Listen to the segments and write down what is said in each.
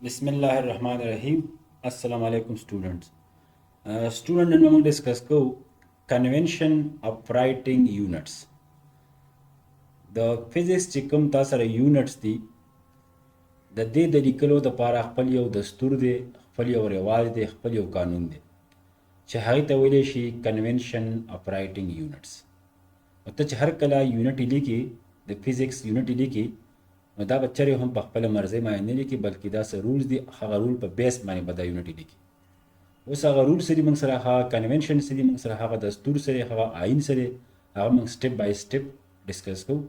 Bismillahirrahmanirrahim. Assalamu alaikum students. Student name we discuss ko convention of writing units. The physics چې کوم تاسو سره units دي د دې د لیکلو لپاره خپل یو دستور دی، خپل یو رواج دی، خپل یو قانون دی چې هغه ته ویل شي convention of writing units. او ته چې هر کله یونټ لیکي د فزیکس یونټ لیکي نو دا بچره هم په خپل مرزي باندې نه لیکي بلکې دا سه رولز دي، هغه رول په بیس باندې به دا یونټ لیکي. اوس هغه رول سره موږ سره هغه کنونشن سره موږ سره هغه دستور سره هغه آئین سره هغه موږ سټپ بای سټپ ډیسکس کوو.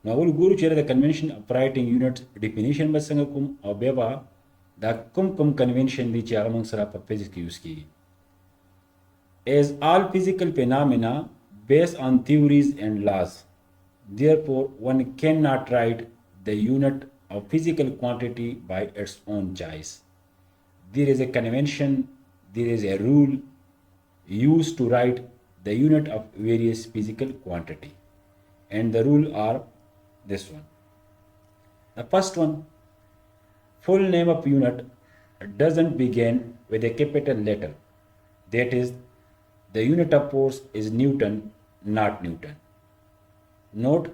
نو اول ګورو چې د کنونشن اف رائټینګ یونټ ډیفینیشن به څنګه کوم او بیا به دا کوم کنونشن دي چې هغه موږ سره په فزیکس کې یوز کیږي. As all physical phenomena based on theories and laws, therefore one cannot write the unit of physical quantity by its own choice. There is a convention, there is a rule used to write the unit of various physical quantity. And the rule are this one. The first one, full name of unit doesn't begin with a capital letter. That is, the unit of force is Newton, not Newton. Note,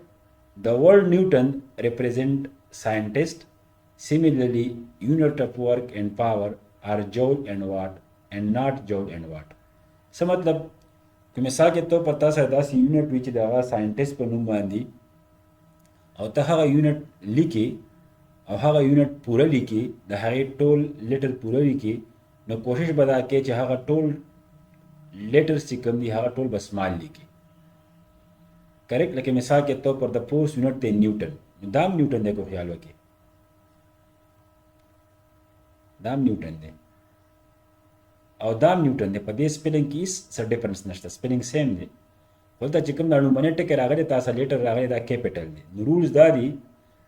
the word Newton represents scientist. Similarly, unit of work and power are joule and watt and not joule and watt. So मतलब कि मिसाल के तौर पर तासा दासी unit which दागा साइंटिस्ट पर नूम बांधी और तहागा यूनिट लिखी और हागा यूनिट पूरा लिखी दहागे टोल लेटर पूरा लिखी न कोशिश बता के चाहागा टोल लेटर से कम दी हागा टोल बस माल लिखी करेक्ट. लेकिन मिसाल के तौर पर द फोर्स यूनिट थे न्यूटन, दाम न्यूटन देखो ख्याल रखिए, दाम न्यूटन दे او دام نیوټن دی. په دې سپیلنګ کې څه ډیفرنس نشته، سپیلنګ سیم دی. ولته چې کوم دا لومړنی ټکی راغلی تاسو لیټر راغلی دا کیپټل دی. نو رولز دا دي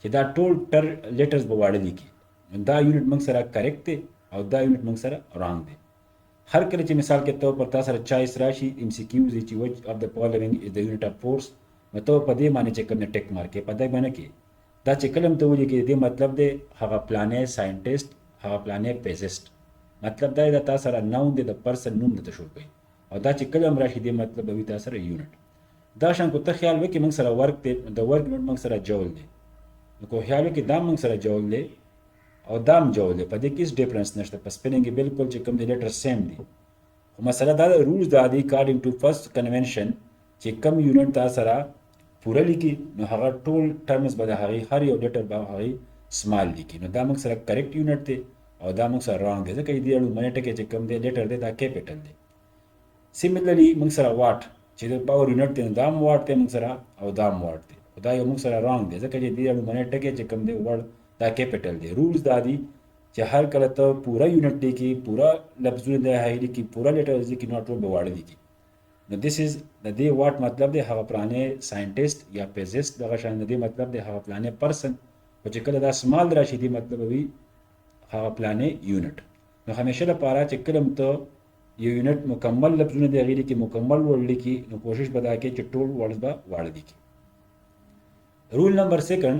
چې دا ټول لیټرز به واړه لیکي. دا یونټ موږ سره کریکټ دی او دا یونټ موږ سره رانګ دی. هر کله چې مثال کے طور پر تاسو سره چایس راشي ایم سی کیوز چې وچ اف د فالوینګ از د یونټ اف فورس نو ته په دې معنی چې کوم ټیک مارکې په دې باندې کې دا چې کلم ته ولي کې دې مطلب دی هغه پلانې ساينټیست هغه پلانې فزیست. مطلب دا د تاسو سره نوم دی د پرسن نوم د شو کوي او دا چې کلم راشي دی مطلب وي تاسو سره یونټ. دا شان کو ته خیال وکې موږ سره ورک دی د ورک یونټ موږ سره جول دی. نو کو خیال وکې دا موږ سره جول دی او دام جول دی. په دې کې هیڅ ډیفرنس نشته، په سپیلنګ بالکل چې کوم دی لیټر سیم دی. خو مسله دا رولز دا دی اکارډینګ ټو فرست کنونشن چې کوم یونټ تاسو سره پوره لیکي نو هغه ټول ټرمز به د هغه هر یو لیټر به هغه سمال لیکي. نو دا موږ سره کریکټ یونټ دی او دا موږ سره رانګ دی ځکه دې اړو منې ټکی چې کوم دی لیټر دی دا کیپټل دی. سیملرلی موږ سره واټ چې د پاور یونټ دی دا واټ دی موږ سره او دا واټ دی او دا یو موږ سره رانګ دی ځکه دې اړو منې ټکی چې کوم دی ورډ دا کیپټل دی. رولز دا دی چې هر کله ته پورا یونټ لیکي پورا لفظونه دی هاي لیکي پورا لیټر لیکي نو ټول به واړه لیکي. نو دیس از د دې واټ مطلب دی هغه پلانې ساينټیست یا فزیست دغه شان دی مطلب دی هغه پلانې پرسن او چې کله دا سمال راشي دی مطلب وي هغه پلانې یونټ. نو همیشه لپاره چې کلم ته یو یونټ مکمل لفظونه دی غیر کې مکمل ورډ لیکي نو کوشش به دا کې چې ټول ورډز به واړه لیکي. رول نمبر 2,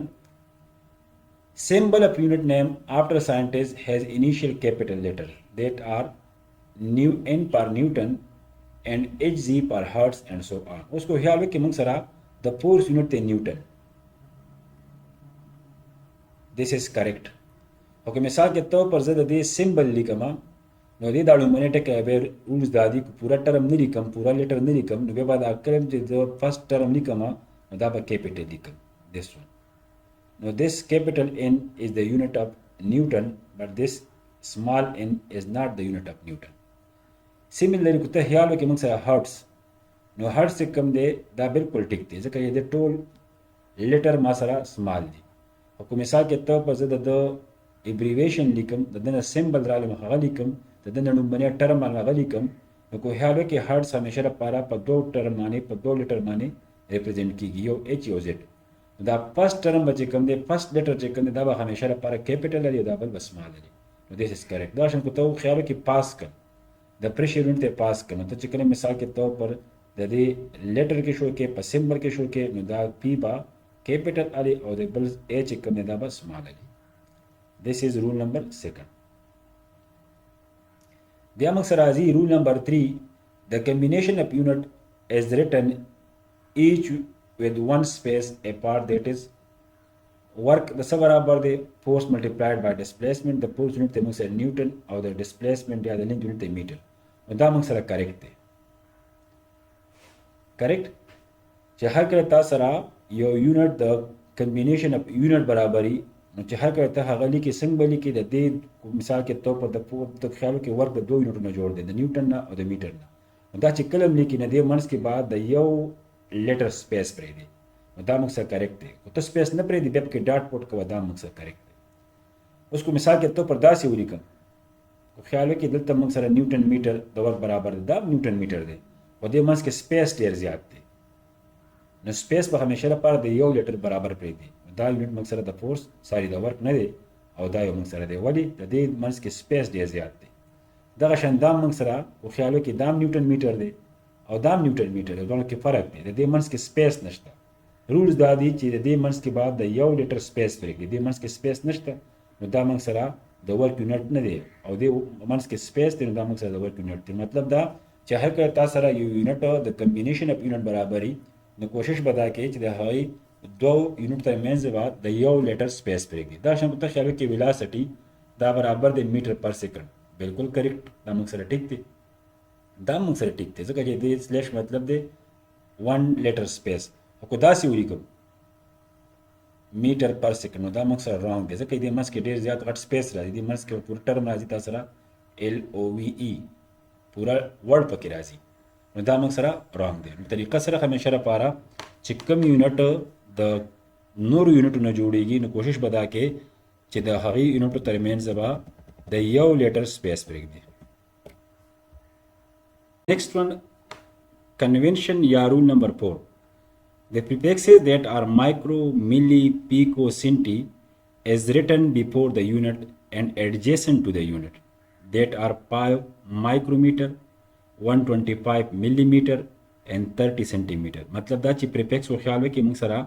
symbol of unit name after scientist has initial capital letter that are N per Newton and Hg per Hertz and so on. उसको ख्याल है कि मंग सरा the force unit थे Newton. This is correct. Okay मिसाल के तौर पर ज़्यादा दे सिंबल लिखमा नो दे दालू मने टेक अवेयर रूल्स दादी को पूरा टर्म नहीं लिखम पूरा लेटर नहीं लिखम नो के बाद आकर जो फर्स्ट टर्म लिखमा नो दा पर कैपिटल लिखम this one. Now this capital N is the unit of Newton but this small n is not the unit of Newton. Similarly कुत्ते ख्याल हो कि मंग से हर्ट्स नो हर्ट्स से कम दे दा बिल्कुल ठीक थी जैसे ये दे टोल लेटर मासरा स्मॉल दी और को मिसाल के तौर पर ज़्यादा दो एब्रीविएशन लिखम ददना सिंबल राले में ख़ाली लिखम ददना नुम्बने टर्म माने ख़ाली लिखम नो को ख्याल हो कि हर्ट्स हमेशा पारा पर दो टर्म माने पर दो लेटर माने रिप्रेजेंट की गई हो H O Z the first term becomes the first letter check कम दे दा हमेशा पारा कैपिटल है दा बल स्मॉल है. No this is correct. दाशन को तो ख्याल हो कि पास कर द प्रेशर यूनिट ते पास करना तो चिकन मिसाल के तौर पर द लेटर के शो के पर सिंबल के शो के नो दा पी बा कैपिटल अली और द बल ए चिकन दा बस स्मॉल Ali. This is rule number 2. بیا موږ سره راځي rule number 3. The combination of unit is written each with one space apart, that is work د څه برابر دی force multiplied by displacement. د force unit ته موږ سره نیوټن او د displacement یا د لینک unit ته میټر. نو دا موږ سره کریکټ دی. کریکټ چې هر کله تاسو سره یو یونټ د کمبینیشن اف یونټ برابري، نو چې هر کله ته هغه لیکي څنګه به لیکي د دې مثال کې طور پر د خیالو کې ورک د دوه یونټونو جوړ دی، د نیوټن نه او د میټر نه. نو دا چې کله هم لیکي نه دې منځ کې بعد د یو لیټر سپیس پرېږدي، نو دا موږ سره کریکټ دی. خو ته سپیس نه پرېږدي بیا پکې ډاټ پوټ کوه، دا موږ سره کریکټ دی. اوس کو مثال کې طور پر داسې ولیکم، خیال کې دلته موږ سره نیوټن میټر د ورک برابر دی، دا نیوټن میټر دی، خو دې منځ کې سپیس ډېر زیات دی. نو سپیس به همیشه لپاره د یو لیټر برابر پرېږدي. دا یونټ موږ سره د فورس د ورک نه دی او دا یو موږ سره دی. ولې؟ د دې منځ کې سپیس ډېر زیات دی. دغه شان دا موږ سره خو خیالو کې دا نیوټن میټر دی او دا نیوټن میټر دی، دواړو کې فرق دی. د دې منځ کې سپیس نشته. رولز دا دي چې د دې منځ کې بعد د یو لیټر سپیس پرېږدي. دې منځ کې سپیس نشته، نو دا موږ سره د ورک یونټ نه دی، او دې منځ کې سپیس دی، نو دا موږ سره د ورک یونټ دی. مطلب دا چې هر کله تاسو سره یو یونټ د کمبینیشن اف یونټ برابري، نو کوشش به دا کوي چې د هغې دوه یونټ تر منځ بعد د یو لیټر سپیس پرېږدي. دا شان په خیالو کې ویلاسټي دا برابر دی میټر پر سیکنډ. بالکل کریکټ، دا موږ سره ټیک دی. دا موږ سره ټیک دی ځکه چې دې سلیش مطلب دی 1 لیټر سپیس. خو که داسې ولیکم میټر پر سیکنډ، نو دا موږ سره رانګ دی ځکه دې منځ کې ډېر زیات غټ سپیس راځي. دې منځ کې پوره ټرم راځي تاسو سره LOVE پوره ورډ پکې راځي، نو دا موږ سره رانګ دی. نو طریقه سره همیشه لپاره چې کوم یونټ د نورو یونټونو جوړیږي، نو کوشش به دا کوي چې د هغې یونټو ترمنځ به د یو لیټر سپیس پرېږدي. نیکسٹ ون کنونشن یا رول نمبر 4. The prefixes that are micro, milli, pico, centi is written before the unit and adjacent to the unit, that are 5 micrometer, 125 millimeter and 30 centimeter. مطلب دا چې پریفکس و خیال وکړي موږ سره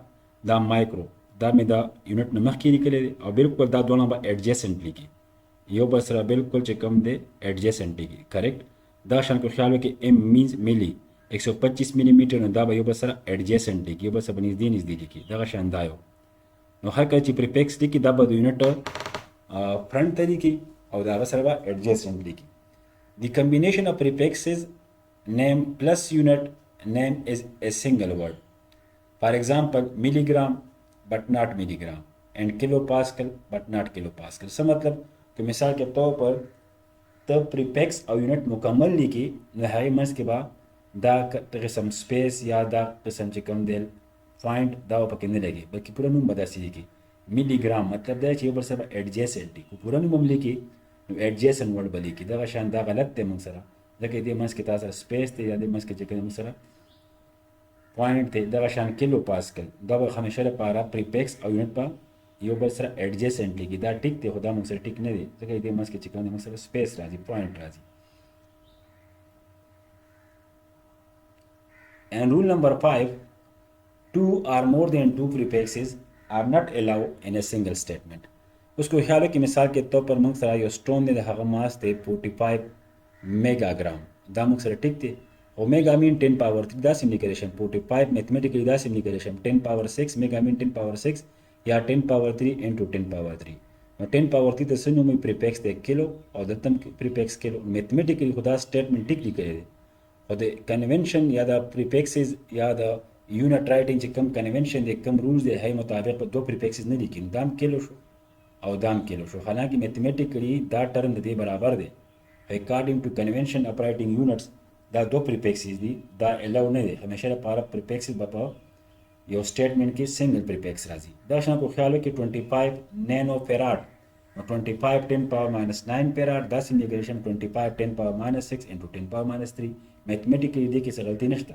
دا مایکرو دا مې دا یونټ نه مخکې لیکلی دی، او بالکل دا دواړه به ایډجسنټ لیکي، یو بل سره بالکل چې کوم دی ایډجسنټ لیکي. کریکټ. دا شان کو خیال وکړي M means milli 125 ملي میټر، نو دا به یو بل سره ایډجسنټ لیکي، یو بل سره به نږدې نږدې لیکي. دغه شان دا یو. نو هر کله چې پریفکس لیکي دا به د یونټ فرنټ ته لیکي او دا هغه سره به ایډجسنټ لیکي. The combination of prefixes name plus unit name is a single word. For example, milligram but not milligram and kilopascal but not kilopascal. څه مطلب که مثال کے طور پر ته پریفکس او یونټ مکمل لیکي، نو هغې منځ کې به دا قسم سپیس یا دا قسم چې کوم دی پوینټ دا به پکې نه لګي، بلکې پوره نوم به داسې لیکي. ملي ګرام مطلب دا چې یو بل سره ایډجسنټ لیکي، پوره نوم هم لیکي نو ایډجسنټ ورډ به لیکي. دغه شان دا غلط دی موږ سره، ځکه دې منځ کې تاسو سره سپیس دی یا دې منځ کې چې کوم سره پوینټ دی. دغه شان کیلو پاسکل دا به همیشه لپاره پریفکس او یونټ په یو بل سره ایډجسنټ لیکي. دا ټیک دی، خو دا موږ سره ټیک نه دی ځکه دې منځ کې چې کوم موږ سره سپیس راځي، پوینټ راځي. And rule number 5, 2 or more than 2 prefixes are not allowed in a single statement. اس کو خیال ہے کہ مثال کے طور پر موږ سره یو سټون دی، د هغه ماس دی 45 میگا ګرام. دا موږ سره ټیک دی. اومیگا مین 10 پاور 3 داسې لیکلی شم، 45 میتھمیټیکلی داسې لیکلی شم 10 پاور 6 میگا مین 10 پاور 6 یا 10 پاور 3 انټو 10 پاور 3. نو 10 پاور 3 د څه نومي پریفکس دی کیلو، او دلته هم پریفکس کیلو. میتھمیټیکلی خو دا سټیټمنټ ټیک لیکلی دی، او د کنونشن یا د پریفکسز یا د یونټ رائټینګ چې کوم کنونشن دی، کوم رولز دی، هغې مطابق په دوه پریفکسز نه لیکي. دا هم کیلو شو او دا هم کیلو شو، حالانکه میتھمیټیکلی دا ټرم د دې برابر دی. اکارډینګ ټو کنونشن اف رائټینګ یونټس دا دوه پریفکسز دي، دا الاو نه دی. همیشه لپاره پریفکسز به په یو سټیټمنټ کې سنگل پریفکس راځي. دا شان کو خیال وکړي 25 نینو فیراډ، نو 25 10 پاور ماینس 9 فیراډ داسې لیکلی شم 25 10 پاور ماینس 6 انټو 10 پاور ماینس 3. میتھمیټیکلی دې کې څه غلطي نشته.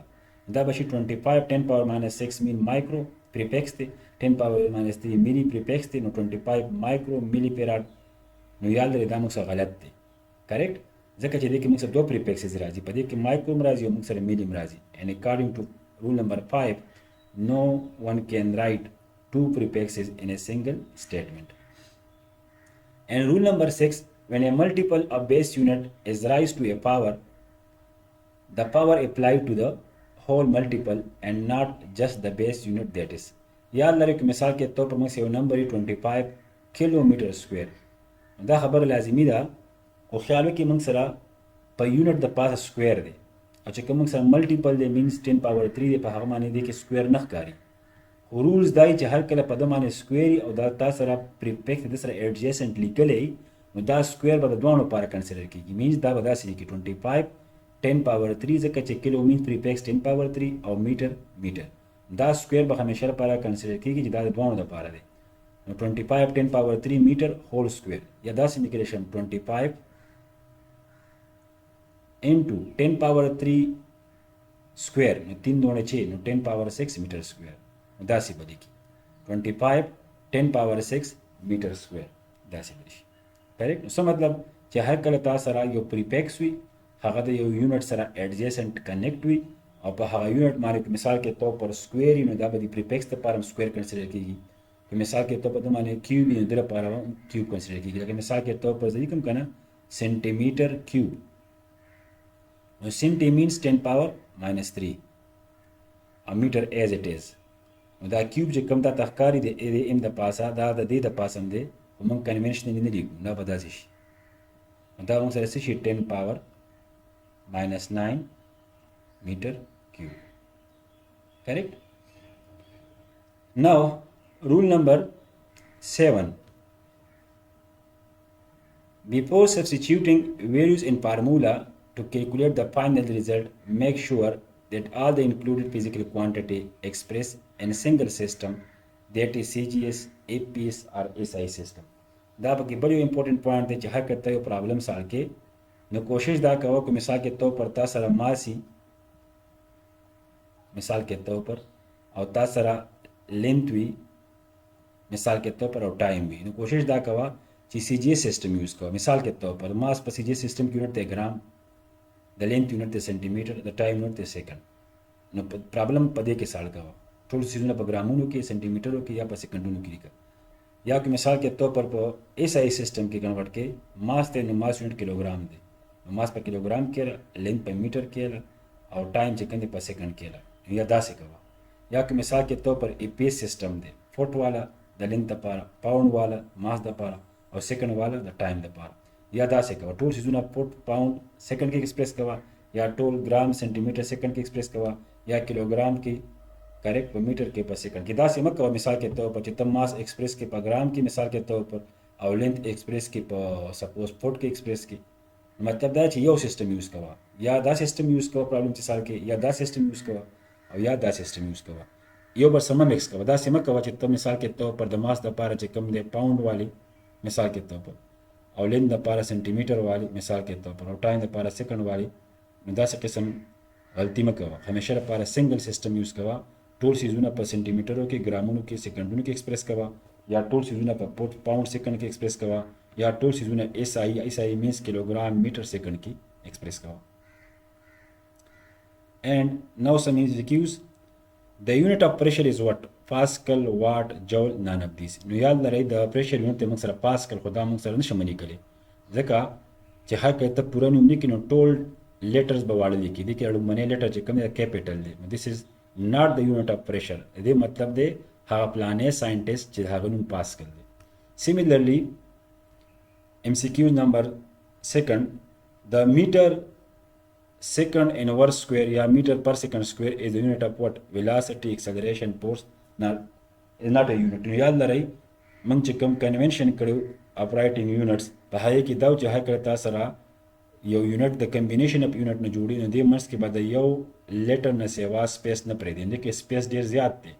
دا به شي 25 10 پاور ماینس 6 مین مایکرو پریفکس دی، 10 پاور ماینس 3 ملي پریفکس دی، نو 25 مایکرو ملي فیراډ. نو یاد لرئ دا موږ سره غلط دی. کریکټ. ځکه چې دې کې موږ سره دوه پریفکسز راځي، په دې کې مایکرو هم راځي او موږ سره ملي هم راځي. and according to rule number 5, no one can write 2 prefixes in a single statement. And rule number 6, when a multiple of base unit is raised to a power, the power applied to the whole multiple and not just the base unit that is. याद लगे कि मिसाल के तौर पर मुझसे नंबर ही 25 kilometre square दा खबर लाजिमी दा और ख्याल कि मंग सरा पर यूनिट द पास स्क्वायर दे अच्छा कि मंग सरा मल्टीपल दे मींस 10 पावर 3 दे पर माने दे कि स्क्वायर न कारी रूल्स दाई چې هر کله په دمانه سکوير او دا تاسو سره پریفکس د سره ایڈجسنٹ لیکلې نو دا سکوير به د دوانو لپاره کنسیډر کیږي مینز دا به داسې کې 25 10 پاور 3 ځکه چې کیلو مینز پریفکس 10 پاور 3 او میټر میټر دا سکوير به همیشه لپاره کنسیډر کیږي چې دا د دوانو لپاره دی نو 25 10 پاور 3 میټر هول سکوير یا داسې لیکل شي 25 into 10 power 3 square نو 3 دوونه چې نو 10 power 6 میټر سکوير داسې بدی کی 25 10 پاور 6 میټر سکوير داسې بدی شي کریکټ نو څه مطلب چې هر کله تاسو سره یو پریفکس وي هغه د یو یونټ سره ایڈجسنٹ کنیکټ وي او په هغه یونټ باندې مثال کې تو پر سکوير نو دا به د پریفکس لپاره سکوير کنسیډر کیږي په مثال کې تو په دمانه کیوب یې د لپاره کیوب کنسیډر کیږي لکه مثال کې تو پر ځکه کوم کنه سنټیمیټر کیوب نو سنټی مینز 10 پاور -3 ا میټر ایز اٹ از دا کیوب چې کوم دا تخکاری دی ام د پاسه دا د دې د پاسم دی موږ کنونشنلی نه لیکو دا به داسې شي دا موږ سره شي 10 پاور -9 meter cube correct now rule number 7 before substituting values in formula to calculate the final result make sure that all the included physical quantity expressed in a single system that is CGS, APS or SI system. دا پکې بل یو امپورټنٹ پوینټ دی چې هر کله یو پرابلم سال کې نو کوشش دا کوو چې مثال کې تو پر تاسو سره ماسي مثال کې تو پر او تاسو سره لینث وی مثال کې تو پر او ټایم وی نو کوشش دا کوو چې CGS سیستم یوز کوو مثال کې تو پر ماس په CGS سیستم کې یونټ ته ګرام د لینث یونټ ته سنټیمیټر د ټایم یونټ ته سیکنډ نو پرابلم پدې کې سال کوو ټول سیزونه په ګرامونو کې سنټیمیټرو کې یا په سیکنډونو کې لیکه یا کہ مثال کے طور پر ایس آئی سسٹم کی کنورٹ کے ماس تے نو ماس یونٹ کلوگرام دے ماس پر کلوگرام کیلا لینتھ پر میٹر کیلا اور ٹائم چکن پر سیکنڈ کیلا یا دا سے کوا یا کہ مثال کے طور پر ای پی ایس سسٹم دے فٹ والا دا لینتھ دا پارا پاؤنڈ والا ماس دا پارا اور سیکنڈ والا دا ٹائم دا پارا یا دا سے کوا ٹول سیزونا فٹ پاؤنڈ سیکنڈ کی ایکسپریس کوا یا ټول ګرام سنټیمیټر سیکنډ کې ایکسپریس کوا یا کیلوګرام کې کریکټ په میټر کې په سیکنډ کې دا سم کوه مثال کې طور پر چې تم ماس ایکسپریس کې په ګرام کې مثال کې طور پر او لینث ایکسپریس کې په سپوز فوټ کې ایکسپریس کې مطلب دا چې یو سیستم یوز کوا یا دا سیستم یوز کوا پرابلم چې سال کې یا دا سیستم یوز کوا او یا دا سیستم یوز کوا یو بر سم مکس کوا دا سم کوه چې تم مثال کې طور پر د ماس د پاره چې کم دی پاوند والی مثال کې طور پر او لینث د پاره سنټیمیټر والی مثال کې طور پر او ټایم د پاره سیکنډ والی نو دا څه قسم غلطی مکوه همیشه لپاره سنگل سیستم یوز کوا ټول سیزونه په سنټیمیټرو کې ګرامونو کې سیکنډونو کې ایکسپریس کوا یا ټول سیزونه په پاوند سیکنډ کې ایکسپریس کوا یا ټول سیزونه ایس آئی مینز کیلوګرام میټر سیکنډ کې ایکسپریس کوا and now some MCQs the unit of pressure is what pascal watt joule none of these نو یاد لرئ د پریشر یونټ ته موږ سره پاسکل خو دا موږ سره نشو منی کړي ځکه چې هر کله ته پوره نوم لیکي نو ټول لیټرز به واړه لیکي دي کې اړومنه لیټر چې کوم دی کیپټل دی this is not the unit of pressure دې مطلب دی هغه پلانې ساينټیست چې هغه نوم پاسکل دی similarly MCQ number 2 the meter second inverse square या meter per second square is the unit of what velocity acceleration force not is not a unit یاد لرئ موږ چې کوم کنونشن کړو اپ رائټینګ یونټس په هغه کې دا چې هغه تاسو سره یو یونټ د کمبینیشن اف یونټ نه جوړي نو دې منځ کې به د یو لیټر نه سیوا سپیس نه پرېږدي نو کې سپیس ډیر زیات دی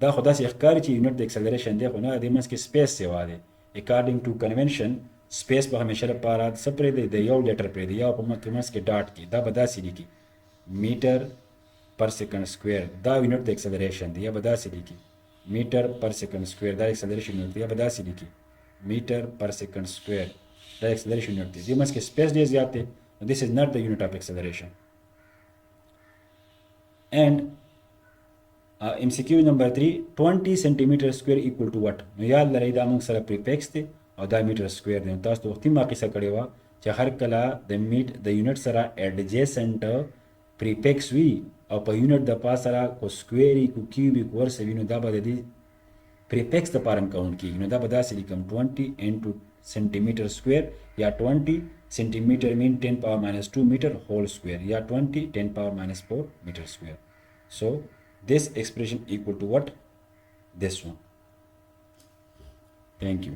دا خو داسې ښکاري چې یونټ د اکسلریشن دی خو نه دې منځ کې سپیس سیوا دی اکارډینګ ټو کنونشن سپیس به همیشه لپاره څه پرېږدي د یو لیټر پرېږدي یا په منځ کې ډاټ کې دا به داسې لیکي میټر پر سیکنډ سکویر دا یونټ د اکسلریشن دی یا به داسې لیکي میټر پر سیکنډ سکویر دا اکسلریشن یونټ دی یا به داسې لیکي میټر پر سیکنډ سکویر دا acceleration unit دی منځ کې space ډیر زیات دی this is not the unit of acceleration and MCQ number 3 20 centimeter square equal to what نو یاد لرئ دا موږ سره پریفکس دی او دا میټر سکوير دی. تاسو ته وختي ما قصه کړې وه چې هر کله د یونټ سره اډجیسنټ پریفکس وي او په یونټ د پاس سره کو سکوير کو کیوبیک ورسه وي، نو دا به د دې پریفکس لپاره هم کاونټ کېږي. نو دا به داسې لیکم 20 انټو سنټیمیټر سکوير یا 20 سنټیمیټر مین 10 پاور ماینس 2 میټر هول سکوير یا 20 10 پاور ماینس 4 میټر سکوير. So this expression equal to what? This one. Thank you.